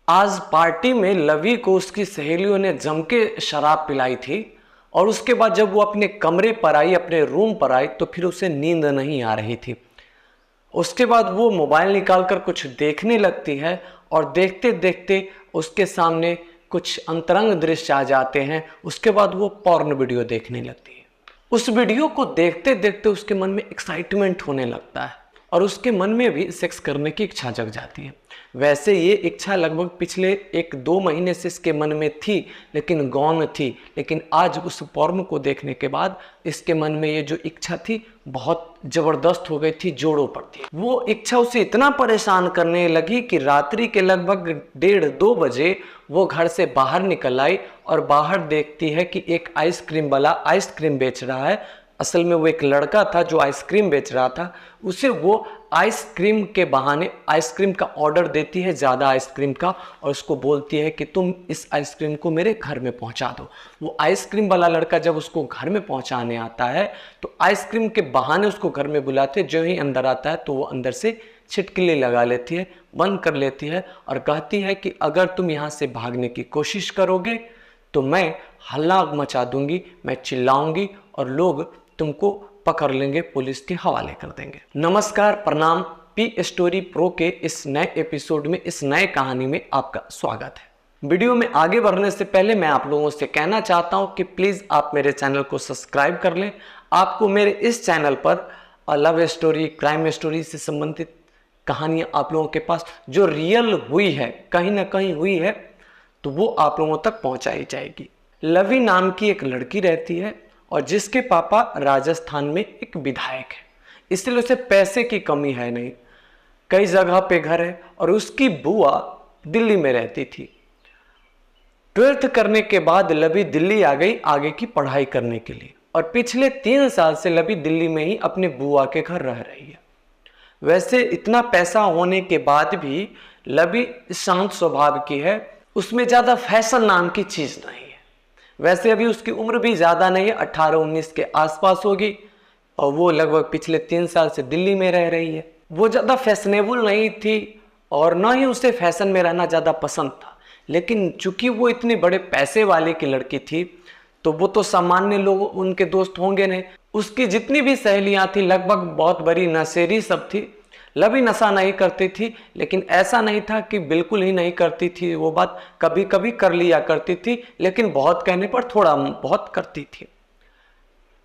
आज पार्टी में लवी को उसकी सहेलियों ने जम के शराब पिलाई थी और उसके बाद जब वो अपने कमरे पर आई, अपने रूम पर आई, तो फिर उसे नींद नहीं आ रही थी। उसके बाद वो मोबाइल निकालकर कुछ देखने लगती है और देखते देखते उसके सामने कुछ अंतरंग दृश्य आ जाते हैं। उसके बाद वो पॉर्न वीडियो देखने लगती है। उस वीडियो को देखते देखते उसके मन में एक्साइटमेंट होने लगता है और उसके मन में भी सेक्स करने की इच्छा जग जाती है। वैसे ये इच्छा लगभग पिछले 1-2 महीने से इसके मन में थी, लेकिन गौण थी। लेकिन आज उस पॉर्न को देखने के बाद इसके मन में ये जो इच्छा थी बहुत जबरदस्त हो गई थी, जोरों पर थी। वो इच्छा उसे इतना परेशान करने लगी कि रात्रि के लगभग 1:30-2 बजे वो घर से बाहर निकल आई और बाहर देखती है कि एक आइसक्रीम वाला आइसक्रीम बेच रहा है। असल में वो एक लड़का था जो आइसक्रीम बेच रहा था। उसे वो आइसक्रीम के बहाने आइसक्रीम का ऑर्डर देती है, ज़्यादा आइसक्रीम का, और उसको बोलती है कि तुम इस आइसक्रीम को मेरे घर में पहुंचा दो। वो आइसक्रीम वाला लड़का जब उसको घर में पहुंचाने आता है तो आइसक्रीम के बहाने उसको घर में बुलाते, जो ही अंदर आता है तो वो अंदर से छिटकिली लगा लेती है, बंद कर लेती है और कहती है कि अगर तुम यहाँ से भागने की कोशिश करोगे तो मैं हल्ला मचा दूंगी, मैं चिल्लाऊंगी और लोग तुमको पकड़ लेंगे, पुलिस के हवाले कर देंगे। नमस्कार, प्रणाम। पी स्टोरी प्रो के इस नए एपिसोड में, इस नए कहानी में आपका स्वागत है। वीडियो में आगे बढ़ने से पहले मैं आप लोगों से कहना चाहता हूं कि प्लीज़ आप मेरे चैनल को सब्सक्राइब कर लें। आपको मेरे इस चैनल पर लव स्टोरी, क्राइम स्टोरी से संबंधित कहानियाँ आप लोगों के पास जो रियल हुई है, कहीं ना कहीं हुई है, तो वो आप लोगों तक पहुँचाई जाएगी। लवी नाम की एक लड़की रहती है और जिसके पापा राजस्थान में एक विधायक है, इसलिए उसे पैसे की कमी है नहीं, कई जगह पे घर है। और उसकी बुआ दिल्ली में रहती थी। 12th करने के बाद लवी दिल्ली आ गई आगे की पढ़ाई करने के लिए और पिछले 3 साल से लवी दिल्ली में ही अपने बुआ के घर रह रही है। वैसे इतना पैसा होने के बाद भी लवी शांत स्वभाव की है, उसमें ज़्यादा फैशन नाम की चीज़ नहीं है। वैसे अभी उसकी उम्र भी ज़्यादा नहीं है, 18-19 के आसपास होगी और वो लगभग पिछले 3 साल से दिल्ली में रह रही है। वो ज़्यादा फैशनेबल नहीं थी और ना ही उसे फैशन में रहना ज़्यादा पसंद था, लेकिन चूंकि वो इतने बड़े पैसे वाले की लड़की थी तो वो तो सामान्य लोग उनके दोस्त होंगे नहीं। उसकी जितनी भी सहेलियाँ थी लगभग बहुत बड़ी नशेरी सब थी। लवी नशा नहीं करती थी, लेकिन ऐसा नहीं था कि बिल्कुल ही नहीं करती थी। वो बात कभी कभी कर लिया करती थी, लेकिन बहुत कहने पर थोड़ा बहुत करती थी।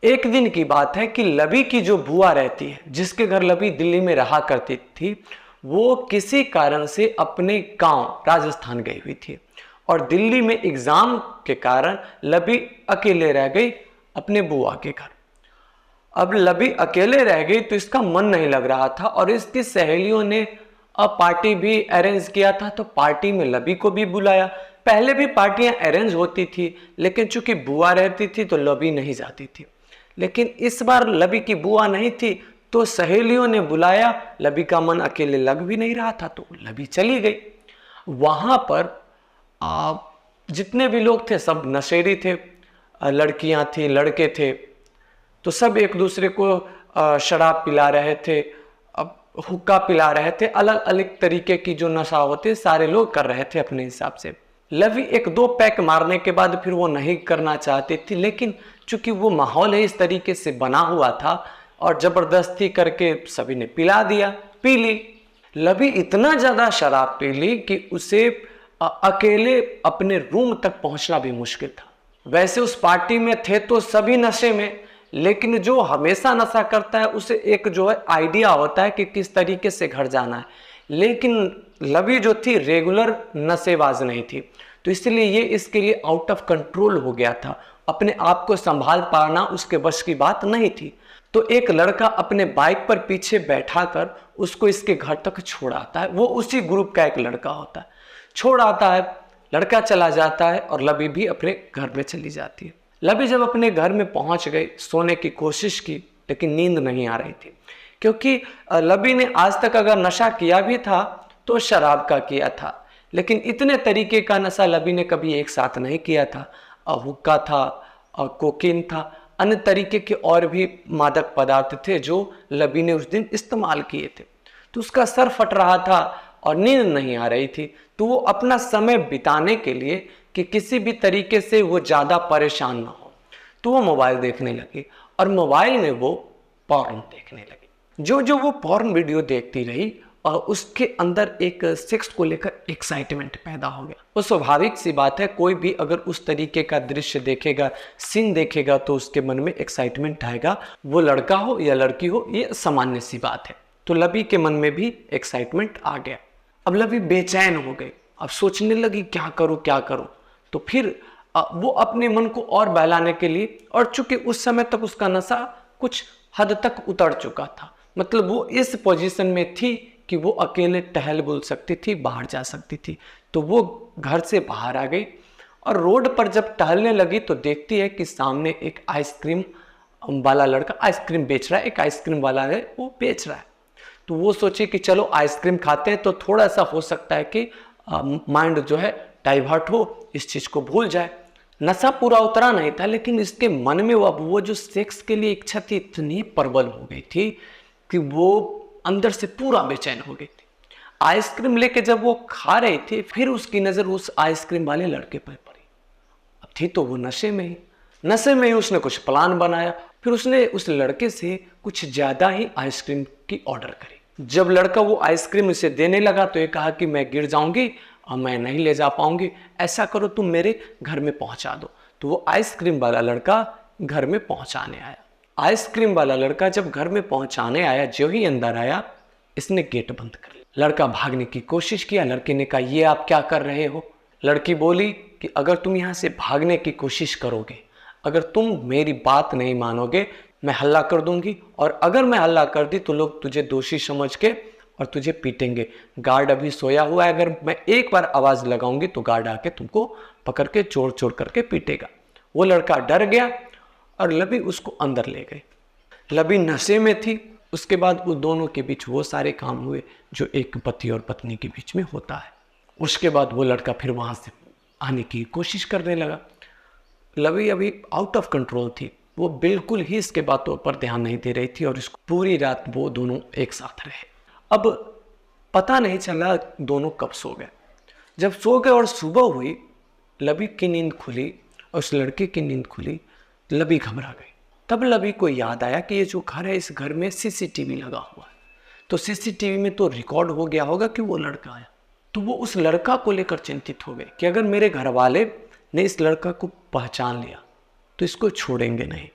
एक दिन की बात है कि लवी की जो बुआ रहती है, जिसके घर लवी दिल्ली में रहा करती थी, वो किसी कारण से अपने गांव राजस्थान गई हुई थी और दिल्ली में एग्जाम के कारण लवी अकेले रह गई अपने बुआ के घर। अब लवी अकेले रह गई तो इसका मन नहीं लग रहा था और इसकी सहेलियों ने अब पार्टी भी अरेंज किया था, तो पार्टी में लवी को भी बुलाया। पहले भी पार्टियां अरेंज होती थी, लेकिन चूंकि बुआ रहती थी तो लवी नहीं जाती थी। लेकिन इस बार लवी की बुआ नहीं थी तो सहेलियों ने बुलाया। लवी का मन अकेले लग भी नहीं रहा था तो लवी चली गई। वहां पर जितने भी लोग थे सब नशेड़ी थे, लड़कियां थी, लड़के थे, तो सब एक दूसरे को शराब पिला रहे थे, अब हुक्का पिला रहे थे, अलग अलग तरीके की जो नशा होते सारे लोग कर रहे थे अपने हिसाब से। लवी 1-2 पैक मारने के बाद फिर वो नहीं करना चाहती थी, लेकिन चूंकि वो माहौल है इस तरीके से बना हुआ था और जबरदस्ती करके सभी ने पिला दिया, पी ली। लवी इतना ज्यादा शराब पी ली कि उसे अकेले अपने रूम तक पहुंचना भी मुश्किल था। वैसे उस पार्टी में थे तो सभी नशे में, लेकिन जो हमेशा नशा करता है उसे एक जो है आइडिया होता है कि किस तरीके से घर जाना है। लेकिन लवी जो थी रेगुलर नशेबाज नहीं थी, तो इसलिए ये इसके लिए आउट ऑफ कंट्रोल हो गया था। अपने आप को संभाल पाना उसके बस की बात नहीं थी। तो एक लड़का अपने बाइक पर पीछे बैठाकर उसको इसके घर तक छोड़ आता है। वो उसी ग्रुप का एक लड़का होता है। छोड़ आता है, लड़का चला जाता है और लवी भी अपने घर में चली जाती है। लवी जब अपने घर में पहुंच गई, सोने की कोशिश की, लेकिन नींद नहीं आ रही थी, क्योंकि लवी ने आज तक अगर नशा किया भी था तो शराब का किया था, लेकिन इतने तरीके का नशा लवी ने कभी एक साथ नहीं किया था। हुक्का था, कोकीन था, अन्य तरीके के और भी मादक पदार्थ थे जो लवी ने उस दिन इस्तेमाल किए थे। तो उसका सर फट रहा था और नींद नहीं आ रही थी, तो वो अपना समय बिताने के लिए कि किसी भी तरीके से वो ज़्यादा परेशान ना हो, तो वो मोबाइल देखने लगी और मोबाइल में वो पॉर्न देखने लगी। जो जो वो पॉर्न वीडियो देखती रही और उसके अंदर एक सेक्स को लेकर एक्साइटमेंट पैदा हो गया। वो स्वाभाविक सी बात है, कोई भी अगर उस तरीके का दृश्य देखेगा, सीन देखेगा, तो उसके मन में एक्साइटमेंट आएगा, वो लड़का हो या लड़की हो, ये सामान्य सी बात है। तो लवी के मन में भी एक्साइटमेंट आ गया। अब लवी बेचैन हो गई, अब सोचने लगी क्या करूं क्या करूं। तो फिर वो अपने मन को और बहलाने के लिए, और चूंकि उस समय तक उसका नशा कुछ हद तक उतर चुका था, मतलब वो इस पोजीशन में थी कि वो अकेले टहल बुल सकती थी, बाहर जा सकती थी, तो वो घर से बाहर आ गई और रोड पर जब टहलने लगी तो देखती है कि सामने एक आइसक्रीम वाला लड़का आइसक्रीम बेच रहा है, एक आइसक्रीम वाला है वो बेच रहा है। तो वो सोची कि चलो आइसक्रीम खाते हैं तो थोड़ा सा हो सकता है कि माइंड जो है डाइवर्ट हो, इस चीज को भूल जाए। नशा पूरा उतरा नहीं था, लेकिन इसके मन में वो जो सेक्स के लिए इच्छा थी इतनी प्रबल हो गई थी कि वो अंदर से पूरा बेचैन हो गई थी। आइसक्रीम लेके जब वो खा रही थी, फिर उसकी नजर उस आइसक्रीम वाले लड़के पर पड़ी। अब थी तो वो नशे में ही उसने कुछ प्लान बनाया। फिर उसने उस लड़के से कुछ ज्यादा ही आइसक्रीम की ऑर्डर करी। जब लड़का वो आइसक्रीम उसे देने लगा तो ये कहा कि मैं गिर जाऊंगी और मैं नहीं ले जा पाऊंगी, ऐसा करो तुम मेरे घर में पहुंचा दो। तो वो आइसक्रीम वाला लड़का घर में पहुंचाने आया। आइसक्रीम वाला लड़का जब घर में पहुंचाने आया, जो ही अंदर आया, इसने गेट बंद कर लिया। लड़का भागने की कोशिश किया। लड़के ने कहा ये आप क्या कर रहे हो? लड़की बोली कि अगर तुम यहाँ से भागने की कोशिश करोगे, अगर तुम मेरी बात नहीं मानोगे, मैं हल्ला कर दूंगी, और अगर मैं हल्ला कर दी तो लोग तुझे दोषी समझ के और तुझे पीटेंगे। गार्ड अभी सोया हुआ है, अगर मैं एक बार आवाज लगाऊंगी तो गार्ड आके तुमको पकड़ के चोर चोर करके पीटेगा। वो लड़का डर गया और लवी उसको अंदर ले गई। लवी नशे में थी। उसके बाद उन दोनों के बीच वो सारे काम हुए जो एक पति और पत्नी के बीच में होता है। उसके बाद वो लड़का फिर वहां से आने की कोशिश करने लगा। लवी अभी आउट ऑफ कंट्रोल थी, वो बिल्कुल ही इसके बातों पर ध्यान नहीं दे रही थी और इसको पूरी रात वो दोनों एक साथ रहे। अब पता नहीं चला दोनों कब सो गए। जब सो गए और सुबह हुई, लवी की नींद खुली और उस लड़के की नींद खुली। लवी घबरा गई। तब लवी को याद आया कि ये जो घर है, इस घर में सीसीटीवी लगा हुआ है, तो सीसीटीवी में तो रिकॉर्ड हो गया होगा कि वो लड़का आया। तो वो उस लड़का को लेकर चिंतित हो गए कि अगर मेरे घर वाले ने इस लड़का को पहचान लिया तो इसको छोड़ेंगे नहीं।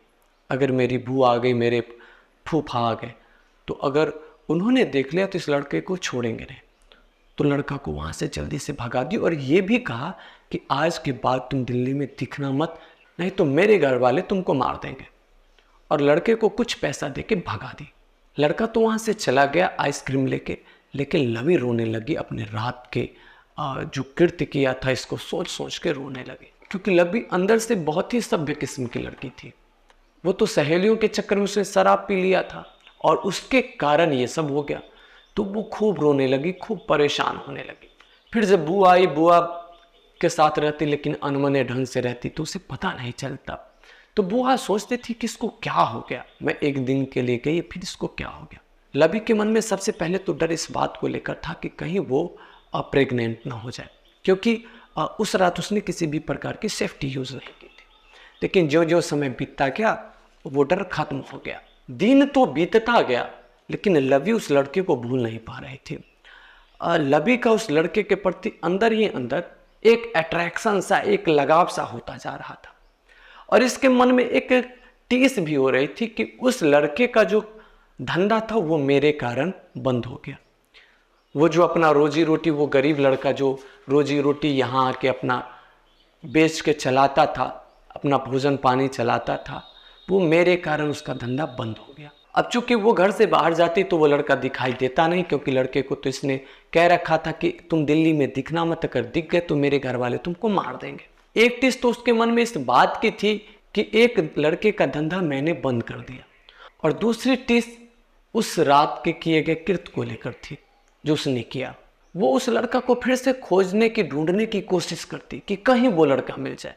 अगर मेरी बुआ आ गई, मेरे फूफा आ गए, तो अगर उन्होंने देख लिया तो इस लड़के को छोड़ेंगे नहीं। तो लड़का को वहां से जल्दी से भगा दी और ये भी कहा कि आज के बाद तुम दिल्ली में दिखना मत, नहीं तो मेरे घर वाले तुमको मार देंगे। और लड़के को कुछ पैसा देके भगा दी। लड़का तो वहां से चला गया आइसक्रीम लेके, लेकिन लवी रोने लगी। अपने रात के जो कृत्य किया था इसको सोच सोच के रोने लगी, क्योंकि लवी अंदर से बहुत ही सभ्य किस्म की लड़की थी। वो तो सहेलियों के चक्कर में उसने शराब पी लिया था और उसके कारण ये सब हो गया। तो वो खूब रोने लगी, खूब परेशान होने लगी। फिर जब बुआ आई, बुआ के साथ रहती लेकिन अनमने ढंग से रहती, तो उसे पता नहीं चलता। तो बुआ सोचती थी कि इसको क्या हो गया, मैं एक दिन के लिए गई, फिर इसको क्या हो गया। लवी के मन में सबसे पहले तो डर इस बात को लेकर था कि कहीं वो प्रेग्नेंट ना हो जाए, क्योंकि उस रात उसने किसी भी प्रकार की सेफ्टी यूज नहीं की थी। लेकिन जो जो समय बीतता गया वो डर खत्म हो गया। दिन तो बीतता गया, लेकिन लवी उस लड़के को भूल नहीं पा रही थी। लवी का उस लड़के के प्रति अंदर ही अंदर एक अट्रैक्शन सा, एक लगाव सा होता जा रहा था। और इसके मन में एक टीस भी हो रही थी कि उस लड़के का जो धंधा था वो मेरे कारण बंद हो गया। वो जो अपना रोजी रोटी, वो गरीब लड़का जो रोजी रोटी यहाँ आके अपना बेच के चलाता था, अपना भोजन पानी चलाता था, वो मेरे कारण उसका धंधा बंद हो गया। अब चूंकि वो घर से बाहर जाती तो वो लड़का दिखाई देता नहीं, क्योंकि लड़के को तो इसने कह रखा था कि तुम दिल्ली में दिखना मत, अगर दिख गए तो मेरे घर वाले तुमको मार देंगे। एक टीस तो उसके मन में इस बात की थी कि एक लड़के का धंधा मैंने बंद कर दिया, और दूसरी टीस उस रात के किए गए कृत्य को लेकर थी जो उसने किया। वो उस लड़का को फिर से खोजने की, ढूंढने की कोशिश करती कि कहीं वो लड़का मिल जाए।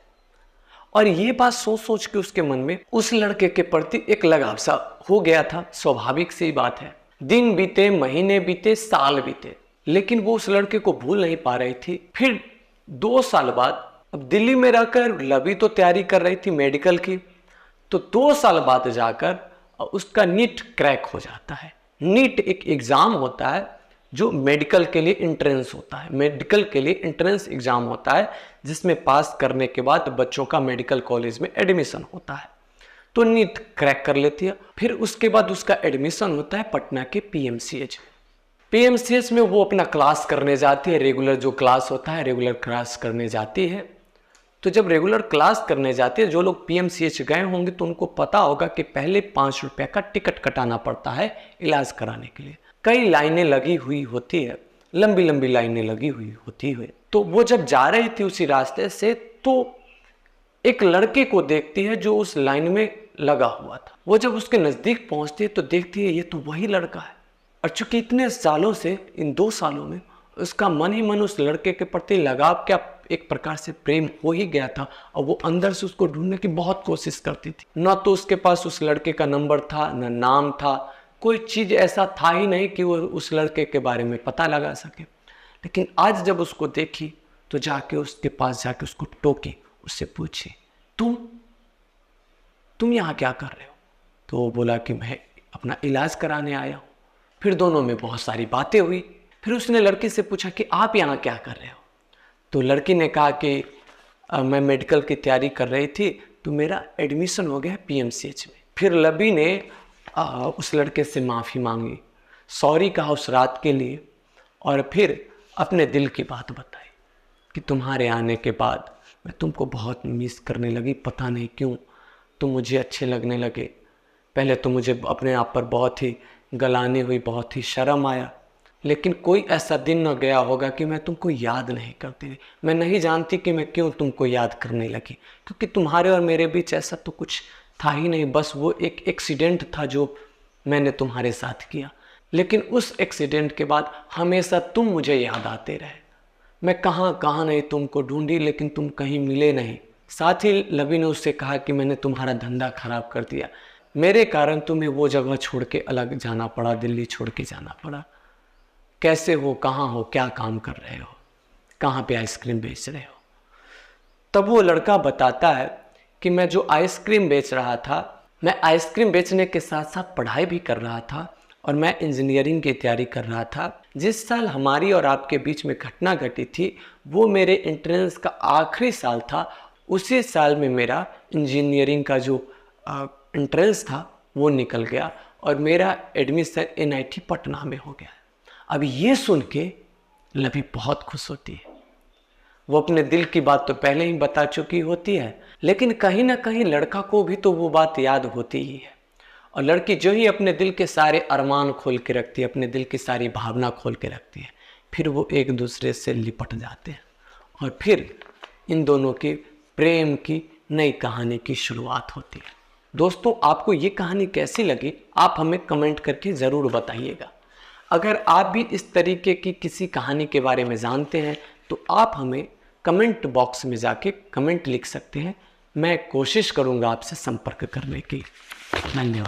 और ये बात सोच सोच के उसके मन में उस लड़के के प्रति एक लगाव सा हो गया था। स्वाभाविक सी बात है। दिन बीते, महीने बीते, साल बीते, लेकिन वो उस लड़के को भूल नहीं पा रही थी। फिर 2 साल बाद, अब दिल्ली में रहकर लवी तो तैयारी कर रही थी मेडिकल की, तो 2 साल बाद जाकर उसका नीट क्रैक हो जाता है। नीट एक एग्ज़ाम होता है जो मेडिकल के लिए एंट्रेंस होता है, मेडिकल के लिए एंट्रेंस एग्ज़ाम होता है, जिसमें पास करने के बाद बच्चों का मेडिकल कॉलेज में एडमिशन होता है। तो नीट क्रैक कर लेती है। फिर उसके बाद उसका एडमिशन होता है पटना के पीएमसीएच। पीएमसीएच में वो अपना क्लास करने जाती है, रेगुलर जो क्लास होता है रेगुलर क्लास करने जाती है। तो जब रेगुलर क्लास करने जाती है, जो लोग पीएमसीएच गए होंगे तो उनको पता होगा कि पहले 5 रुपये का टिकट कटाना पड़ता है इलाज कराने के लिए। कई लाइनें लगी हुई होती है, लंबी लंबी लाइनें लगी हुई होती है। तो वो जब जा रही थी उसी रास्ते से, तो एक लड़के को देखती है जो उस लाइन में लगा हुआ था। वो जब उसके नज़दीक पहुंचती है तो देखती है ये तो वही लड़का है। और चूंकि इतने सालों से, इन 2 सालों में उसका मन ही मन उस लड़के के प्रति लगाव क्या एक प्रकार से प्रेम हो ही गया था, और वो अंदर से उसको ढूंढने की बहुत कोशिश करती थी। न तो उसके पास उस लड़के का नंबर था, न नाम था, कोई चीज़ ऐसा था ही नहीं कि वो उस लड़के के बारे में पता लगा सके। लेकिन आज जब उसको देखी तो जाके उसके पास जाके उसको टोकी, उससे पूछी, तुम यहाँ क्या कर रहे हो? तो वो बोला कि मैं अपना इलाज कराने आया हूँ। फिर दोनों में बहुत सारी बातें हुई। फिर उसने लड़की से पूछा कि आप यहाँ क्या कर रहे हो? तो लड़की ने कहा कि मैं मेडिकल की तैयारी कर रही थी, तो मेरा एडमिशन हो गया पीएमसीएच में। फिर लवी ने उस लड़के से माफ़ी मांगी, सॉरी कहा उस रात के लिए, और फिर अपने दिल की बात बताई कि तुम्हारे आने के बाद मैं तुमको बहुत मिस करने लगी, पता नहीं क्यों तुम मुझे अच्छे लगने लगे। पहले तो मुझे अपने आप पर बहुत ही गलानी हुई, बहुत ही शर्म आया, लेकिन कोई ऐसा दिन न गया होगा कि मैं तुमको याद नहीं करती। मैं नहीं जानती कि मैं क्यों तुमको याद करने लगी, क्योंकि तुम्हारे और मेरे बीच ऐसा तो कुछ था ही नहीं, बस वो एक एक्सीडेंट था जो मैंने तुम्हारे साथ किया। लेकिन उस एक्सीडेंट के बाद हमेशा तुम मुझे याद आते रहे। मैं कहाँ नहीं तुमको ढूंढी, लेकिन तुम कहीं मिले नहीं। साथ ही लवी ने उससे कहा कि मैंने तुम्हारा धंधा खराब कर दिया, मेरे कारण तुम्हें वो जगह छोड़ के अलग जाना पड़ा, दिल्ली छोड़ के जाना पड़ा। कैसे हो, कहाँ हो, क्या काम कर रहे हो, कहाँ पे आइसक्रीम बेच रहे हो? तब वो लड़का बताता है कि मैं जो आइसक्रीम बेच रहा था, मैं आइसक्रीम बेचने के साथ साथ पढ़ाई भी कर रहा था, और मैं इंजीनियरिंग की तैयारी कर रहा था। जिस साल हमारी और आपके बीच में घटना घटी थी वो मेरे एंट्रेंस का आखिरी साल था। उसी साल में मेरा इंजीनियरिंग का जो एंट्रेंस था वो निकल गया, और मेरा एडमिशन एनआईटी पटना में हो गया। अब ये सुन के लवी बहुत खुश होती है। वो अपने दिल की बात तो पहले ही बता चुकी होती है, लेकिन कहीं ना कहीं लड़का को भी तो वो बात याद होती ही है। और लड़की जो ही अपने दिल के सारे अरमान खोल के रखती है, अपने दिल की सारी भावना खोल के रखती है, फिर वो एक दूसरे से लिपट जाते हैं, और फिर इन दोनों की प्रेम की नई कहानी की शुरुआत होती है। दोस्तों, आपको ये कहानी कैसी लगी आप हमें कमेंट करके ज़रूर बताइएगा। अगर आप भी इस तरीके की किसी कहानी के बारे में जानते हैं तो आप हमें कमेंट बॉक्स में जाके कमेंट लिख सकते हैं। मैं कोशिश करूंगा आपसे संपर्क करने की। धन्यवाद।